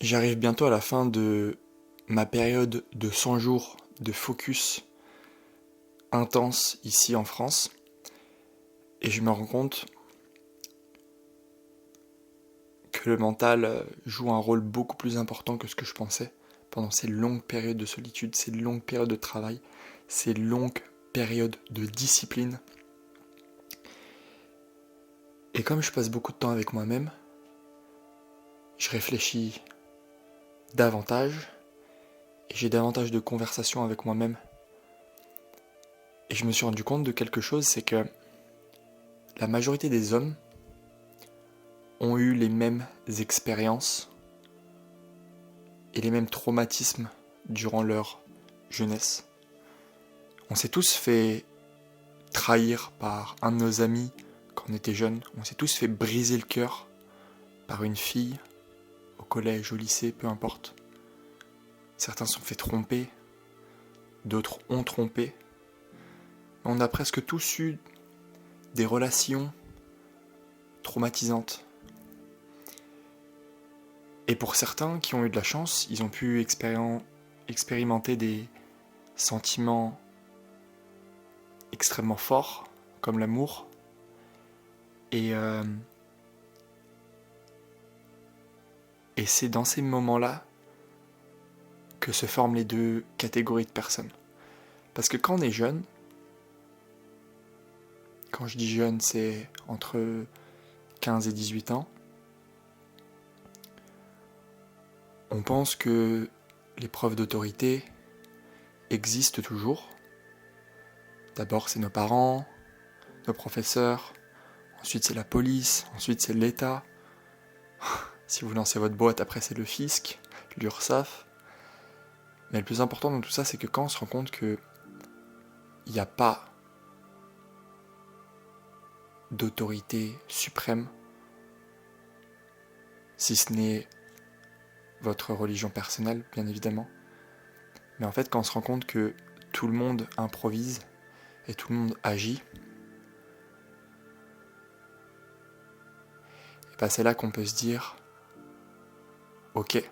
J'arrive bientôt à la fin de ma période de 100 jours de focus intense ici en France et je me rends compte que le mental joue un rôle beaucoup plus important que ce que je pensais pendant ces longues périodes de solitude, ces longues périodes de travail, ces longues périodes de discipline. Et comme je passe beaucoup de temps avec moi-même, je réfléchis davantage et j'ai davantage de conversations avec moi-même. Et je me suis rendu compte de quelque chose, c'est que la majorité des hommes ont eu les mêmes expériences et les mêmes traumatismes durant leur jeunesse. On s'est tous fait trahir par un de nos amis quand on était jeune. On s'est tous fait briser le cœur par une fille au collège, au lycée, peu importe. Certains se sont fait tromper, d'autres ont trompé. On a presque tous eu des relations traumatisantes. Et pour certains qui ont eu de la chance, ils ont pu expérimenter des sentiments extrêmement forts, comme l'amour. Et, euh, et c'est dans ces moments-là que se forment les deux catégories de personnes. Parce que quand on est jeune, quand je dis jeune, c'est entre 15 et 18 ans, on pense que les preuves d'autorité existent toujours. D'abord, c'est nos parents, nos professeurs, ensuite c'est la police, ensuite c'est l'État. Si vous lancez votre boîte, après c'est le fisc, l'URSSAF. Mais le plus important dans tout ça, c'est que quand on se rend compte qu'il n'y a pas d'autorité suprême, si ce n'est votre religion personnelle, bien évidemment. Mais en fait, quand on se rend compte que tout le monde improvise et tout le monde agit, et ben c'est là qu'on peut se dire, ok,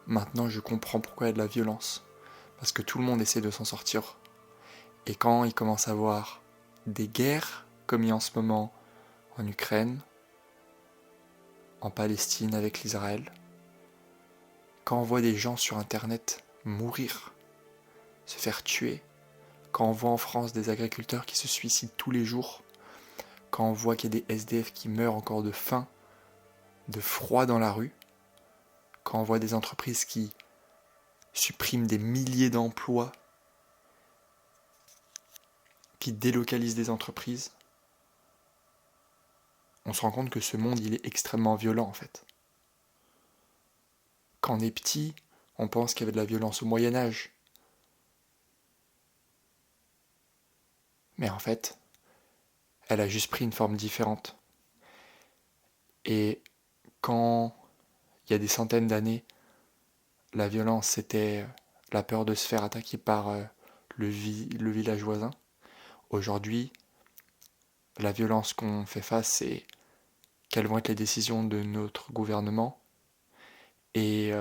maintenant je comprends pourquoi il y a de la violence. Parce que tout le monde essaie de s'en sortir. Et quand il commence à avoir des guerres, comme il y a en ce moment en Ukraine, en Palestine avec l'Israël, quand on voit des gens sur Internet mourir, se faire tuer, quand on voit en France des agriculteurs qui se suicident tous les jours, quand on voit qu'il y a des SDF qui meurent encore de faim, de froid dans la rue, quand on voit des entreprises qui suppriment des milliers d'emplois, qui délocalisent des entreprises, on se rend compte que ce monde, il est extrêmement violent en fait. Quand on est petit, on pense qu'il y avait de la violence au Moyen-Âge. Mais en fait, elle a juste pris une forme différente. Et quand il y a des centaines d'années, la violence c'était la peur de se faire attaquer par le village voisin. Aujourd'hui, la violence qu'on fait face, c'est quelles vont être les décisions de notre gouvernement et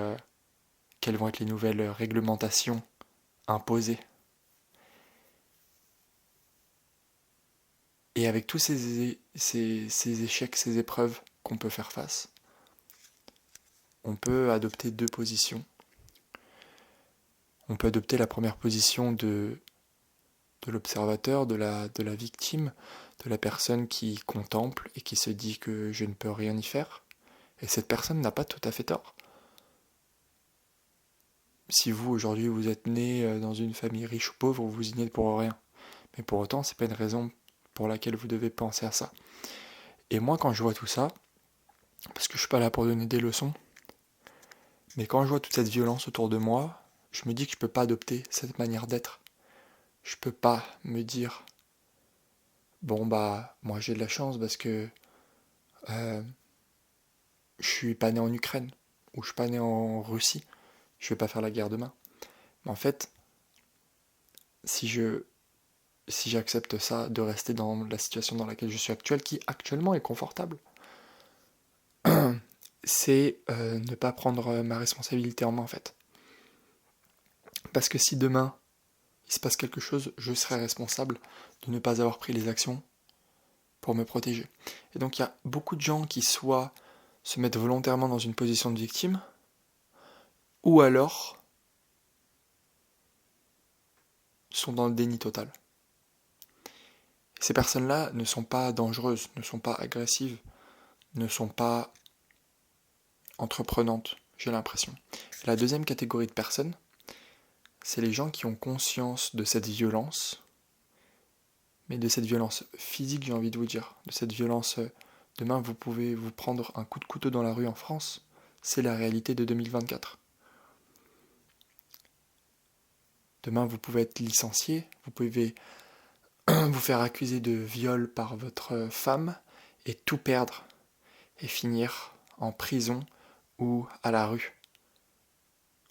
quelles vont être les nouvelles réglementations imposées. Et avec tous ces échecs, ces épreuves qu'on peut faire face, on peut adopter deux positions. On peut adopter la première position de l'observateur, de la victime, de la personne qui contemple et qui se dit que je ne peux rien y faire. Et cette personne n'a pas tout à fait tort. Si vous, aujourd'hui, vous êtes né dans une famille riche ou pauvre, vous y n'êtes pour rien. Mais pour autant, c'est pas une raison pour laquelle vous devez penser à ça. Et moi, quand je vois tout ça, parce que je suis pas là pour donner des leçons, mais quand je vois toute cette violence autour de moi, je me dis que je peux pas adopter cette manière d'être. Je peux pas me dire, bon bah, moi j'ai de la chance parce que euh, je suis pas né en Ukraine, ou je suis pas né en Russie, je vais pas faire la guerre demain. Mais en fait, si je si j'accepte ça, de rester dans la situation dans laquelle je suis actuelle, qui actuellement est confortable, c'est ne pas prendre ma responsabilité en main en fait. Parce que si demain il se passe quelque chose, je serai responsable de ne pas avoir pris les actions pour me protéger. Et donc il y a beaucoup de gens qui soit se mettent volontairement dans une position de victime, ou alors sont dans le déni total. Ces personnes-là ne sont pas dangereuses, ne sont pas agressives, ne sont pas entreprenantes, j'ai l'impression. La deuxième catégorie de personnes, c'est les gens qui ont conscience de cette violence, mais de cette violence physique, j'ai envie de vous dire, de cette violence, demain vous pouvez vous prendre un coup de couteau dans la rue en France, c'est la réalité de 2024. Demain vous pouvez être licencié, vous pouvez vous faire accuser de viol par votre femme et tout perdre et finir en prison ou à la rue.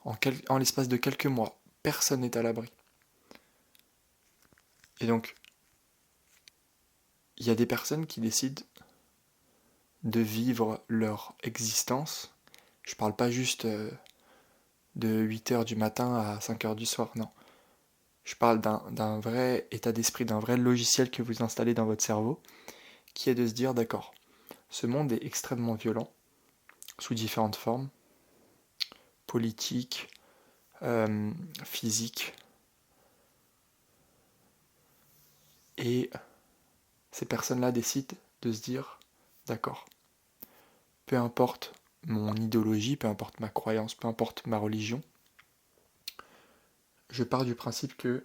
En l'espace de quelques mois, personne n'est à l'abri. Et donc, il y a des personnes qui décident de vivre leur existence. Je parle pas juste de 8h du matin à 5h du soir, non. Je parle d'un vrai état d'esprit, d'un vrai logiciel que vous installez dans votre cerveau, qui est de se dire, d'accord, ce monde est extrêmement violent, sous différentes formes, politiques, physiques, et ces personnes-là décident de se dire, d'accord, peu importe mon idéologie, peu importe ma croyance, peu importe ma religion, je pars du principe que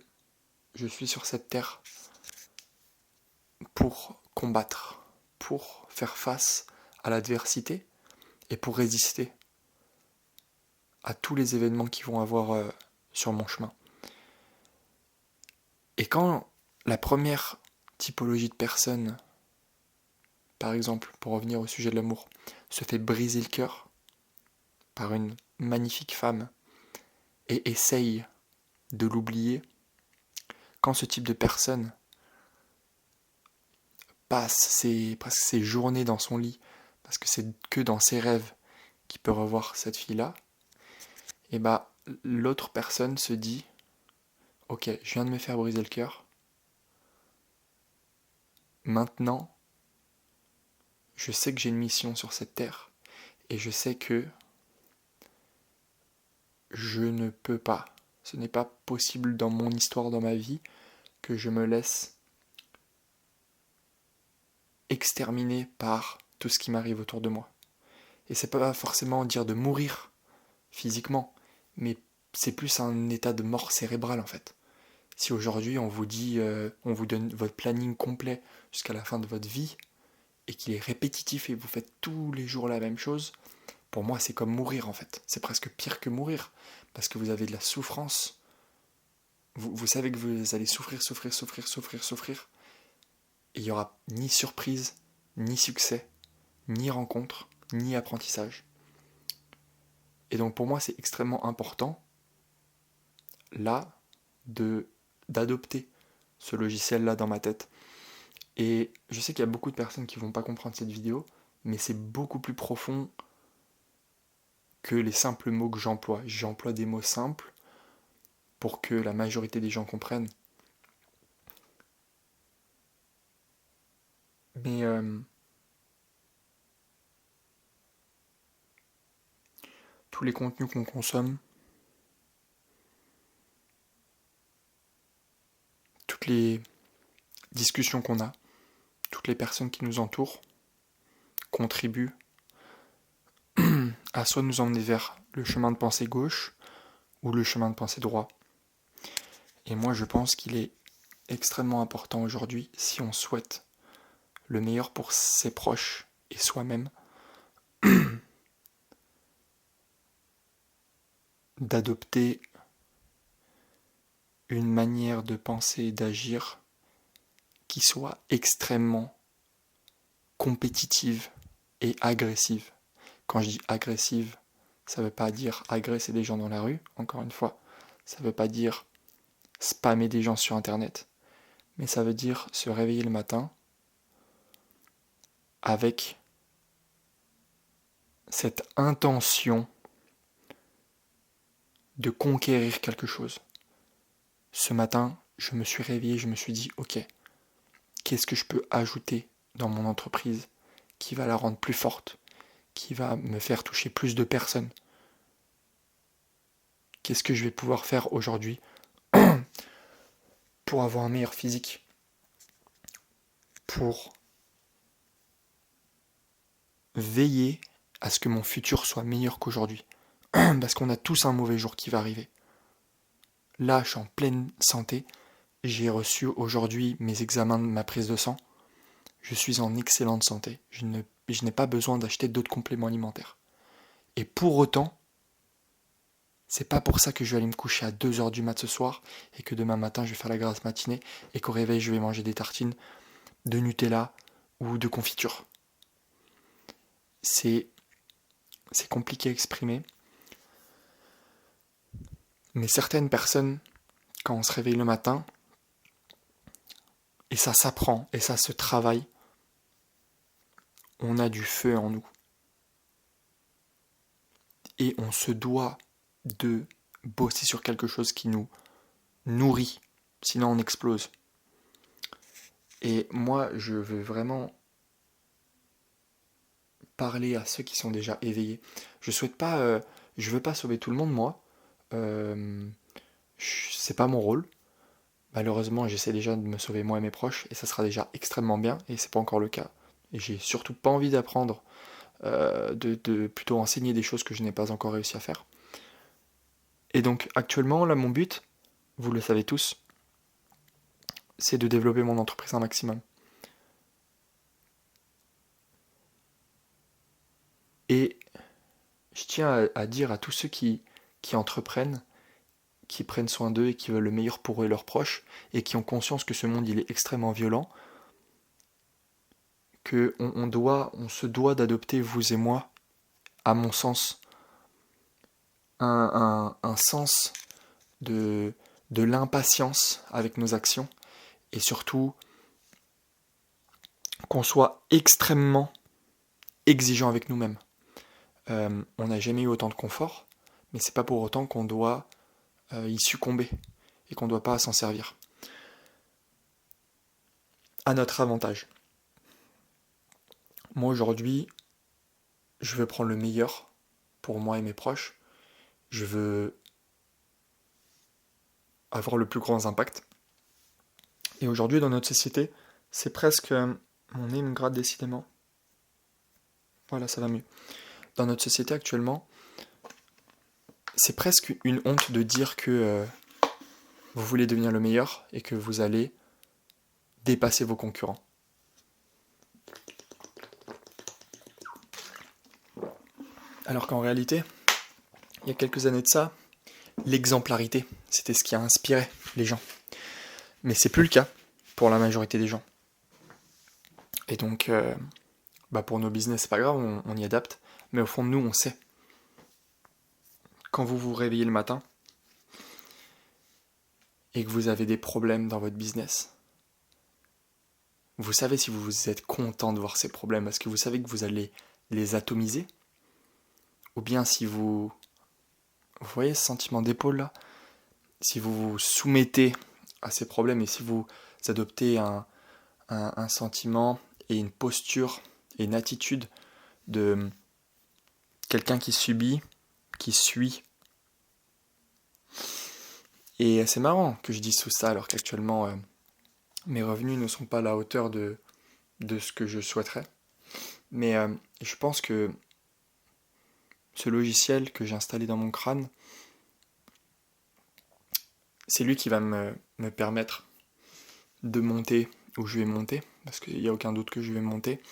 je suis sur cette terre pour combattre, pour faire face à l'adversité et pour résister à tous les événements qui vont avoir sur mon chemin. Et quand la première typologie de personne, par exemple, pour revenir au sujet de l'amour, se fait briser le cœur par une magnifique femme et essaye de l'oublier, quand ce type de personne passe presque ses journées dans son lit, parce que c'est que dans ses rêves qu'il peut revoir cette fille-là, et bah l'autre personne se dit, ok, je viens de me faire briser le cœur, maintenant je sais que j'ai une mission sur cette terre, et je sais que je ne peux pas, ce n'est pas possible dans mon histoire, dans ma vie, que je me laisse exterminer par tout ce qui m'arrive autour de moi. Et c'est pas forcément dire de mourir physiquement, mais c'est plus un état de mort cérébrale en fait. Si aujourd'hui on vous dit, on vous donne votre planning complet jusqu'à la fin de votre vie, et qu'il est répétitif et vous faites tous les jours la même chose, pour moi c'est comme mourir en fait. C'est presque pire que mourir, parce que vous avez de la souffrance. Vous savez que vous allez souffrir, et il n'y aura ni surprise, ni succès, ni rencontre, ni apprentissage. Et donc pour moi c'est extrêmement important, là, d'adopter ce logiciel-là dans ma tête. Et je sais qu'il y a beaucoup de personnes qui vont pas comprendre cette vidéo, mais c'est beaucoup plus profond que les simples mots que j'emploie. J'emploie des mots simples pour que la majorité des gens comprennent. Mais tous les contenus qu'on consomme, toutes les discussions qu'on a, toutes les personnes qui nous entourent, contribuent à soit nous emmener vers le chemin de pensée gauche ou le chemin de pensée droit. Et moi je pense qu'il est extrêmement important aujourd'hui, si on souhaite le meilleur pour ses proches et soi-même, d'adopter une manière de penser et d'agir qui soit extrêmement compétitive et agressive. Quand je dis agressive, ça ne veut pas dire agresser des gens dans la rue, encore une fois. Ça ne veut pas dire spammer des gens sur Internet. Mais ça veut dire se réveiller le matin avec cette intention de conquérir quelque chose. Ce matin, je me suis réveillé, je me suis dit, ok, qu'est-ce que je peux ajouter dans mon entreprise qui va la rendre plus forte, qui va me faire toucher plus de personnes? Qu'est-ce que je vais pouvoir faire aujourd'hui pour avoir un meilleur physique, pour veiller à ce que mon futur soit meilleur qu'aujourd'hui? Parce qu'on a tous un mauvais jour qui va arriver. Là, je suis en pleine santé. J'ai reçu aujourd'hui mes examens de ma prise de sang. Je suis en excellente santé. Je n'ai pas besoin d'acheter d'autres compléments alimentaires. Et pour autant, c'est pas pour ça que je vais aller me coucher à 2h du mat ce soir et que demain matin je vais faire la grasse matinée et qu'au réveil je vais manger des tartines de Nutella ou de confiture. C'est compliqué à exprimer. Mais certaines personnes, quand on se réveille le matin, et ça s'apprend, et ça se travaille, on a du feu en nous. Et on se doit de bosser sur quelque chose qui nous nourrit, sinon on explose. Et moi, je veux vraiment parler à ceux qui sont déjà éveillés. Je veux pas sauver tout le monde, moi. C'est pas mon rôle. Malheureusement, j'essaie déjà de me sauver moi et mes proches, et ça sera déjà extrêmement bien, et c'est pas encore le cas. Et j'ai surtout pas envie d'apprendre, de plutôt enseigner des choses que je n'ai pas encore réussi à faire. Et donc actuellement, là, mon but, vous le savez tous, c'est de développer mon entreprise un maximum. Et je tiens à dire à tous ceux qui entreprennent, qui prennent soin d'eux et qui veulent le meilleur pour eux et leurs proches, et qui ont conscience que ce monde il est extrêmement violent, que on se doit d'adopter, vous et moi, à mon sens, un sens de l'impatience avec nos actions, et surtout qu'on soit extrêmement exigeant avec nous-mêmes. On n'a jamais eu autant de confort, mais c'est pas pour autant qu'on doit y succomber et qu'on ne doit pas s'en servir à notre avantage. Moi aujourd'hui, je veux prendre le meilleur pour moi et mes proches. Je veux avoir le plus grand impact. Et aujourd'hui, dans notre société, c'est presque... Mon nez me gratte décidément. Voilà, ça va mieux. Dans notre société actuellement, c'est presque une honte de dire que vous voulez devenir le meilleur et que vous allez dépasser vos concurrents. Alors qu'en réalité, il y a quelques années de ça, l'exemplarité, c'était ce qui a inspiré les gens. Mais c'est plus le cas pour la majorité des gens. Et donc, pour nos business, c'est pas grave, on y adapte. Mais au fond de nous, on sait. Quand vous vous réveillez le matin et que vous avez des problèmes dans votre business, vous savez si vous êtes content de voir ces problèmes, parce que vous savez que vous allez les atomiser, ou bien si vous voyez ce sentiment d'épaule là, si vous vous soumettez à ces problèmes et si vous adoptez un sentiment et une posture et une attitude de quelqu'un qui subit, qui suit. Et c'est marrant que je dise tout ça alors qu'actuellement mes revenus ne sont pas à la hauteur de ce que je souhaiterais. Mais je pense que ce logiciel que j'ai installé dans mon crâne, c'est lui qui va me permettre de monter où je vais monter, parce qu'il n'y a aucun doute que je vais monter,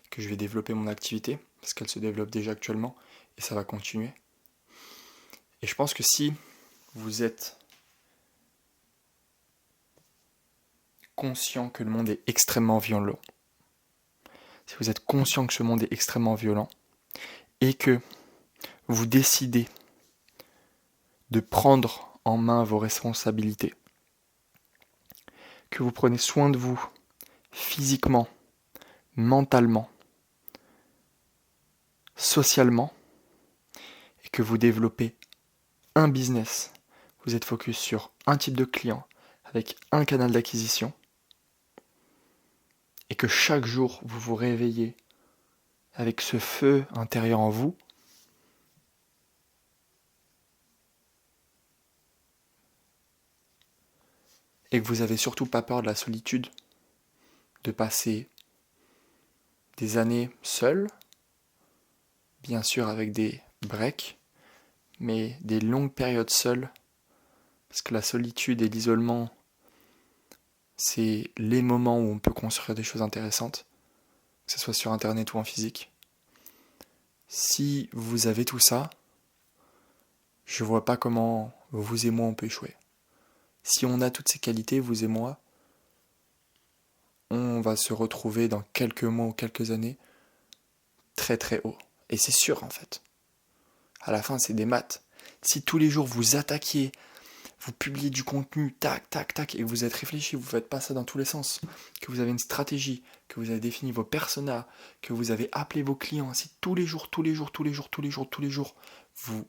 que je vais développer mon activité, parce qu'elle se développe déjà actuellement, et ça va continuer. Et je pense que si vous êtes conscient que le monde est extrêmement violent, si vous êtes conscient que ce monde est extrêmement violent, et que vous décidez de prendre en main vos responsabilités, que vous prenez soin de vous physiquement, mentalement, socialement et que vous développez un business, vous êtes focus sur un type de client avec un canal d'acquisition et que chaque jour vous vous réveillez avec ce feu intérieur en vous, et que vous avez surtout pas peur de la solitude, de passer des années seul, bien sûr avec des breaks, mais des longues périodes seules, parce que la solitude et l'isolement, c'est les moments où on peut construire des choses intéressantes, que ce soit sur internet ou en physique. Si vous avez tout ça, je vois pas comment vous et moi on peut échouer. Si on a toutes ces qualités, vous et moi, on va se retrouver dans quelques mois ou quelques années très très haut. Et c'est sûr en fait. À la fin, c'est des maths. Si tous les jours vous attaquiez, vous publiez du contenu, tac, tac, tac, et que vous êtes réfléchi, vous faites pas ça dans tous les sens, que vous avez une stratégie, que vous avez défini vos personas, que vous avez appelé vos clients, si tous les jours, vous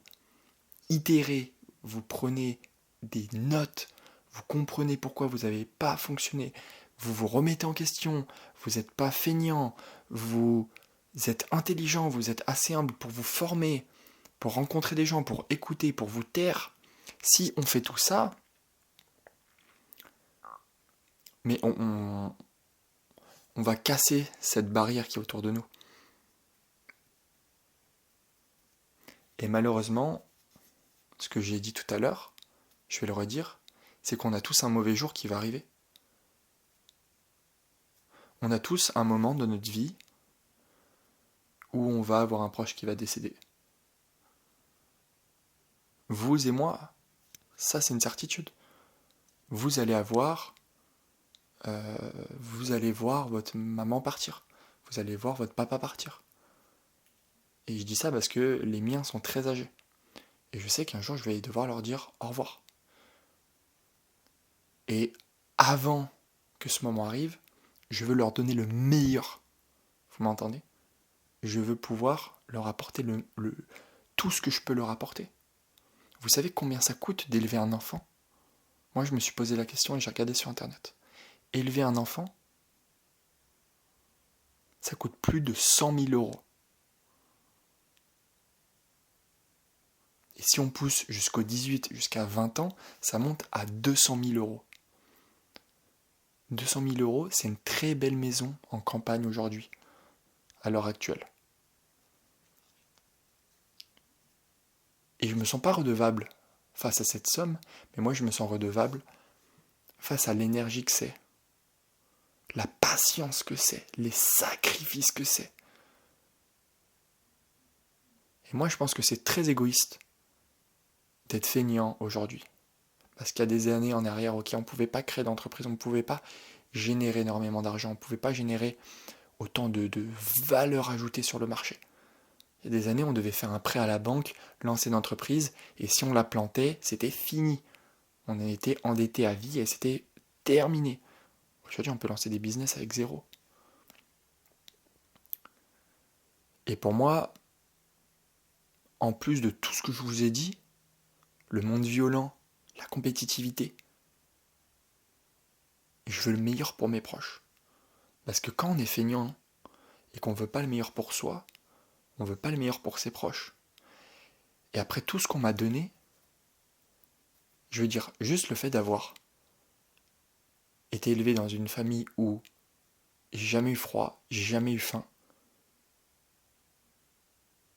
itérez, vous prenez des notes, vous comprenez pourquoi vous n'avez pas fonctionné, vous vous remettez en question, vous n'êtes pas feignant, vous êtes intelligent, vous êtes assez humble pour vous former, pour rencontrer des gens, pour écouter, pour vous taire. Si on fait tout ça, mais on va casser cette barrière qui est autour de nous. Et malheureusement, ce que j'ai dit tout à l'heure, je vais le redire, c'est qu'on a tous un mauvais jour qui va arriver. On a tous un moment de notre vie où on va avoir un proche qui va décéder. Vous et moi, ça c'est une certitude. Vous allez voir votre maman partir. Vous allez voir votre papa partir. Et je dis ça parce que les miens sont très âgés. Et je sais qu'un jour je vais devoir leur dire au revoir. Et avant que ce moment arrive, je veux leur donner le meilleur. Vous m'entendez ? Je veux pouvoir leur apporter tout ce que je peux leur apporter. Vous savez combien ça coûte d'élever un enfant ? Moi, je me suis posé la question et j'ai regardé sur Internet. Élever un enfant, ça coûte plus de 100 000 euros. Et si on pousse jusqu'au 18, jusqu'à 20 ans, ça monte à 200 000 euros. 200 000 euros, c'est une très belle maison en campagne aujourd'hui, à l'heure actuelle. Et je ne me sens pas redevable face à cette somme, mais moi je me sens redevable face à l'énergie que c'est, la patience que c'est, les sacrifices que c'est. Et moi je pense que c'est très égoïste d'être feignant aujourd'hui. Parce qu'il y a des années en arrière, ok, on ne pouvait pas créer d'entreprise, on ne pouvait pas générer énormément d'argent, on ne pouvait pas générer autant de valeur ajoutée sur le marché. Il y a des années, on devait faire un prêt à la banque, lancer une entreprise, et si on la plantait, c'était fini. On était endetté à vie et c'était terminé. Aujourd'hui, on peut lancer des business avec zéro. Et pour moi, en plus de tout ce que je vous ai dit, le monde violent, la compétitivité, je veux le meilleur pour mes proches. Parce que quand on est feignant et qu'on ne veut pas le meilleur pour soi, on ne veut pas le meilleur pour ses proches. Et après tout ce qu'on m'a donné, je veux dire, juste le fait d'avoir été élevé dans une famille où j'ai jamais eu froid, j'ai jamais eu faim,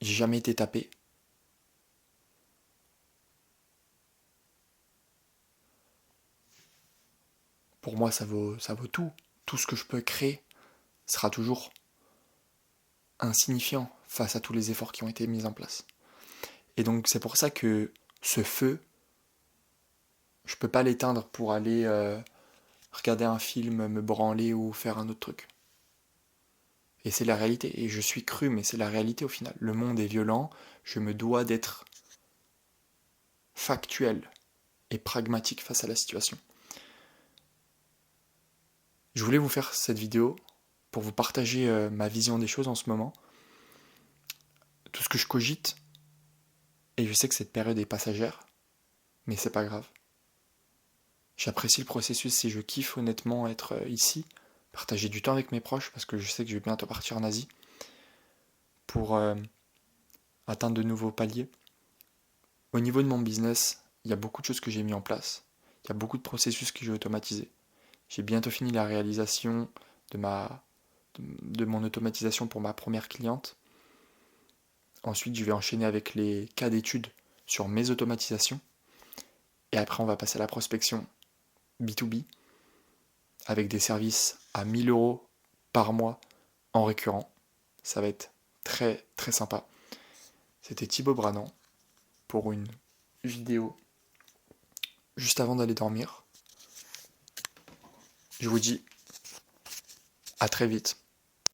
j'ai jamais été tapé. Pour moi, ça vaut tout. Tout ce que je peux créer sera toujours insignifiant face à tous les efforts qui ont été mis en place. Et donc c'est pour ça que ce feu, je peux pas l'éteindre pour aller regarder un film, me branler ou faire un autre truc. Et c'est la réalité. Et je suis cru, mais c'est la réalité au final. Le monde est violent, je me dois d'être factuel et pragmatique face à la situation. Je voulais vous faire cette vidéo pour vous partager ma vision des choses en ce moment. tout ce que je cogite, et je sais que cette période est passagère, mais c'est pas grave. J'apprécie le processus si je kiffe honnêtement être ici, partager du temps avec mes proches, parce que je sais que je vais bientôt partir en Asie pour atteindre de nouveaux paliers. Au niveau de mon business, il y a beaucoup de choses que j'ai mis en place. Il y a beaucoup de processus que j'ai automatisés. J'ai bientôt fini la réalisation de mon automatisation pour ma première cliente. Ensuite, je vais enchaîner avec les cas d'études sur mes automatisations. Et après, on va passer à la prospection B2B avec des services à 1000 euros par mois en récurrent. Ça va être très très sympa. C'était Thibaut Branant pour une vidéo juste avant d'aller dormir. Je vous dis à très vite.